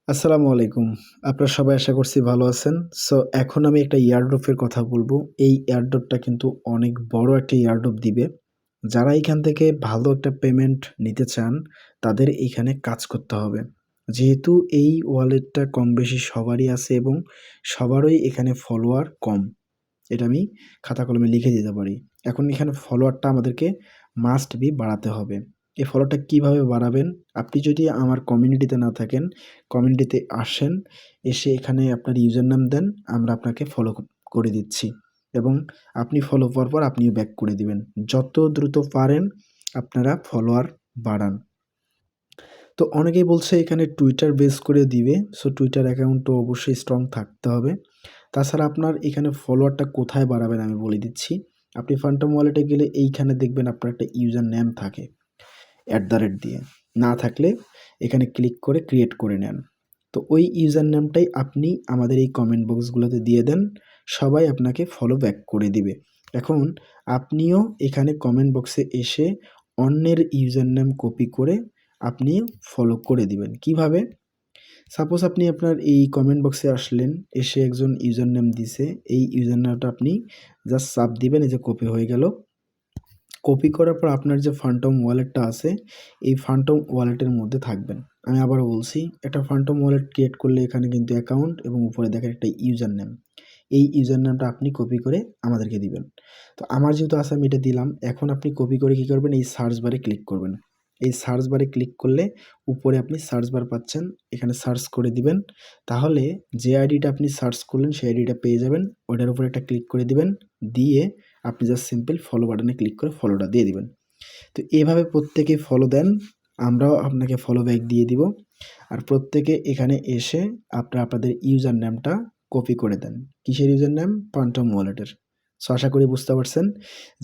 আসসালামু আলাইকুম। আপনারা সবাই আশা করছি ভালো আছেন। সো এখন আমি একটা এয়ারড্রপের কথা বলবো। এই এয়ারড্রপটা কিন্তু অনেক বড় একটা এয়ারড্রপ দিবে। যারা এখান থেকে ভালো একটা পেমেন্ট নিতে চান, তাদের এইখানে কাজ করতে হবে। যেহেতু এই ওয়ালেটটা কম বেশি সবারই আছে এবং সবারই এখানে ফলোয়ার কম। এটা আমি খাতা কলমে লিখে দিতে পারি। এখন এখানে ফলোয়ারটা আমাদেরকে মাস্ট বি বাড়াতে হবে। এই ফলোটা কিভাবে বাড়াবেন? আপনি যদি আমার কমিউনিটিতে না থাকেন, কমিউনিটিতে আসেন, এসে এখানে আপনার ইউজার নাম দেন, আমরা আপনাকে ফলো করে দিচ্ছি এবং আপনি ফলো পাওয়ার পর আপনিও ব্যাক করে দিবেন। যত দ্রুত পারেন আপনারা ফলোয়ার বাড়ান। তো অনেকেই বলছে এখানে টুইটার বেস করে দিবে। সো টুইটার অ্যাকাউন্টও অবশ্যই স্ট্রং থাকতে হবে। তাছাড়া আপনার এখানে ফলোয়ারটা কোথায় বাড়াবেন আমি বলে দিচ্ছি। আপনি ফান্টম ওয়ালেটে গেলে এইখানে দেখবেন আপনার একটা ইউজার নেম থাকে। দিয়ে না থাকলে এখানে ক্লিক করে ক্রিয়েট করে নেন। তো ওই ইউজার নেমটাই আপনি আমাদের এই কমেন্ট বক্সগুলোতে দিয়ে দেন, সবাই আপনাকে ফলো ব্যাক করে দিবে। এখন আপনিও এখানে কমেন্ট বক্সে এসে অন্যের ইউজার নেম কপি করে আপনি ফলো করে দিবেন। কিভাবে? সাপোজ আপনি আপনার এই কমেন্ট বক্সে আসলেন, এসে একজন ইউজার নেম দিছে, এই ইউজার নেমটা আপনি জাস্ট চাপ দিবেন, এই যে কপি হয়ে গেল। কপি করার পর আপনার যে ফান্টম ওয়ালেটটা আছে, এই ফান্টম ওয়ালেটের মধ্যে থাকবেন। আমি আবারও বলছি, একটা ফান্টম ওয়ালেট ক্রিয়েট করলে এখানে কিন্তু অ্যাকাউন্ট এবং উপরে দেখেন একটা ইউজার নেম। এই ইউজার নেমটা আপনি কপি করে আমাদেরকে দিবেন। তো আমার যেহেতু আছে আমি এটা দিলাম। এখন আপনি কপি করে কী করবেন? এই সার্চ বারে ক্লিক করবেন। এই সার্চ বারে ক্লিক করলে উপরে আপনি সার্চ বার পাচ্ছেন। এখানে সার্চ করে দিবেন। তাহলে যে আইডিটা আপনি সার্চ করলেন সেই আইডিটা পেয়ে যাবেন। ওইটার উপরে একটা ক্লিক করে দিবেন। দিয়ে আপনি জাস্ট সিম্পল ফলো বাটনে ক্লিক করে ফলোটা দিয়ে দিবেন। তো এভাবে প্রত্যেকে ফলো দেন, আমরাও আপনাকে ফলো ব্যাক দিয়ে দিব। আর প্রত্যেকে এখানে এসে আপনাদের ইউজার নেমটা কপি করে দেন। কিসের ইউজার নেম? ফান্টম ওয়ালেটের। সো আশা করি বুঝতে পারছেন।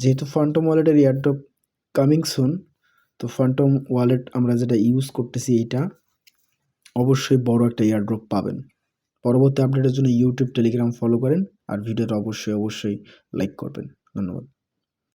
যেহেতু ফান্টম ওয়ালেটের এয়ারড্রপ কামিং সুন, তো ফান্টম ওয়ালেট আমরা যেটা ইউজ করতেছি এইটা অবশ্যই বড় একটা এয়ারড্রপ পাবেন। পরবর্তী আপডেটের জন্য ইউটিউব, টেলিগ্রাম ফলো করেন আর ভিডিওটা অবশ্যই লাইক করবেন। ধন্যবাদ।